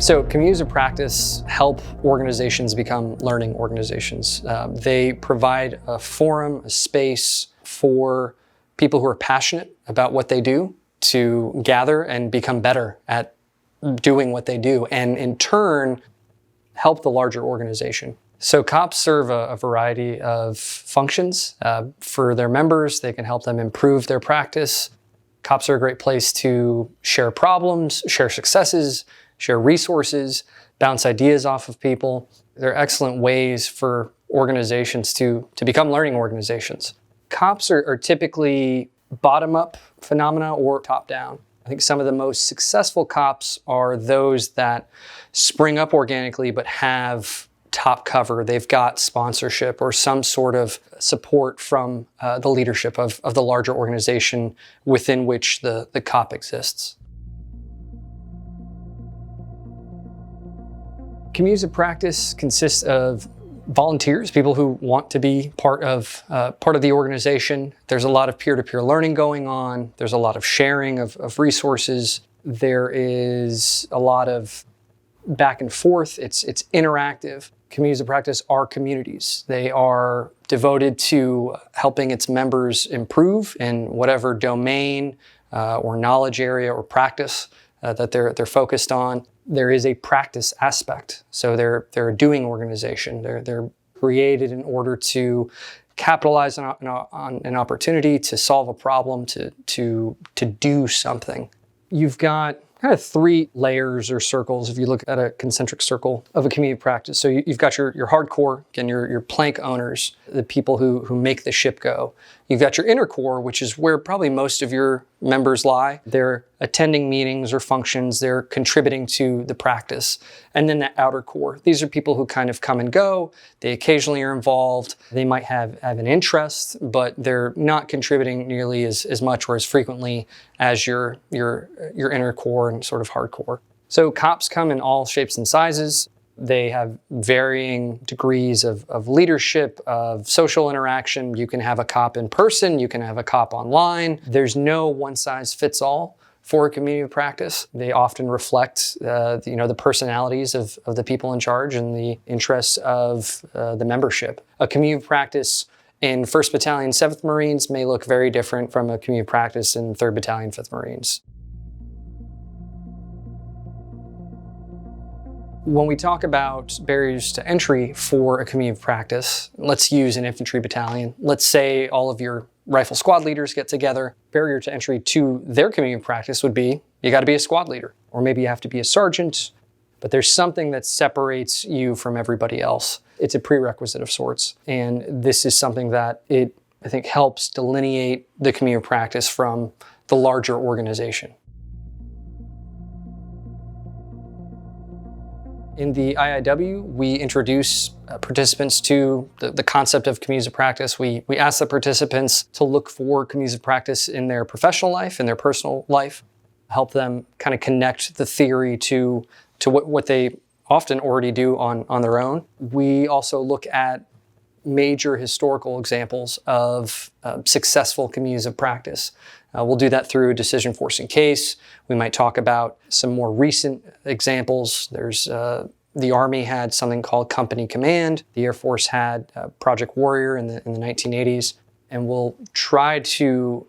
So communities of practice help organizations become learning organizations. They provide a forum, a space for people who are passionate about what they do to gather and become better at doing what they do, and in turn, help the larger organization. So COPs serve a variety of functions. For their members, they can help them improve their practice. COPs are a great place to share problems, share successes, share resources, bounce ideas off of people. They're excellent ways for organizations to become learning organizations. COPs are typically bottom-up phenomena or top-down. I think some of the most successful COPs are those that spring up organically but have top cover. They've got sponsorship or some sort of support from the leadership of the larger organization within which the COP exists. Communities of practice consist of volunteers, people who want to be part of the organization. There's a lot of peer-to-peer learning going on. There's a lot of sharing of resources. There is a lot of back and forth. It's interactive. Communities of practice are communities. They are devoted to helping its members improve in whatever domain or knowledge area or practice that they're focused on. There is a practice aspect. So they're a doing organization. They're created in order to capitalize on an opportunity, to solve a problem, to do something. You've got kind of three layers or circles if you look at a concentric circle of a community of practice. So you've got your hardcore, again, your plank owners, the people who make the ship go. You've got your inner core, which is where probably most of your members lie. They're attending meetings or functions. They're contributing to the practice. And then that outer core. These are people who kind of come and go. They occasionally are involved. They might have an interest, but they're not contributing nearly as much or as frequently as your inner core and sort of hardcore. So COPs come in all shapes and sizes. They have varying degrees of leadership, of social interaction. You can have a COP in person, you can have a COP online. There's no one-size-fits-all for a community of practice. They often reflect the personalities of the people in charge and the interests of the membership. A community of practice in 1st Battalion, 7th Marines may look very different from a community of practice in 3rd Battalion, 5th Marines. When we talk about barriers to entry for a community of practice, let's use an infantry battalion. Let's say all of your rifle squad leaders get together. Barrier to entry to their community of practice would be, you got to be a squad leader, or maybe you have to be a sergeant, but there's something that separates you from everybody else. It's a prerequisite of sorts, and this is something that I think helps delineate the community of practice from the larger organization. In the IIW, we introduce participants to the concept of communities of practice. We ask the participants to look for communities of practice in their professional life, in their personal life, help them kind of connect the theory to what they often already do on their own. We also look at major historical examples of successful communities of practice. We'll do that through a decision-forcing case. We might talk about some more recent examples. There's the Army had something called Company Command. The Air Force had Project Warrior in the 1980s. And we'll try to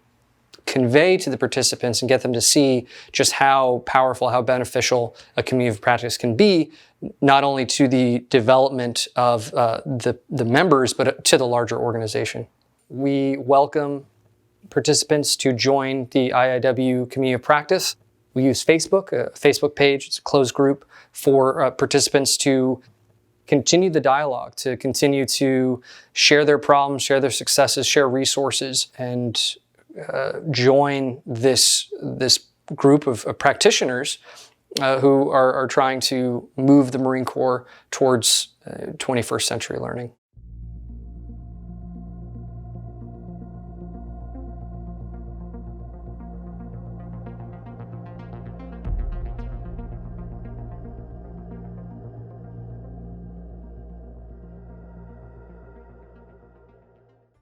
convey to the participants and get them to see just how powerful, how beneficial a community of practice can be, not only to the development of the members, but to the larger organization. We welcome participants to join the IIW Community of Practice. We use Facebook, a Facebook page. It's a closed group for participants to continue the dialogue, to continue to share their problems, share their successes, share resources, and join this group of practitioners who are trying to move the Marine Corps towards 21st century learning.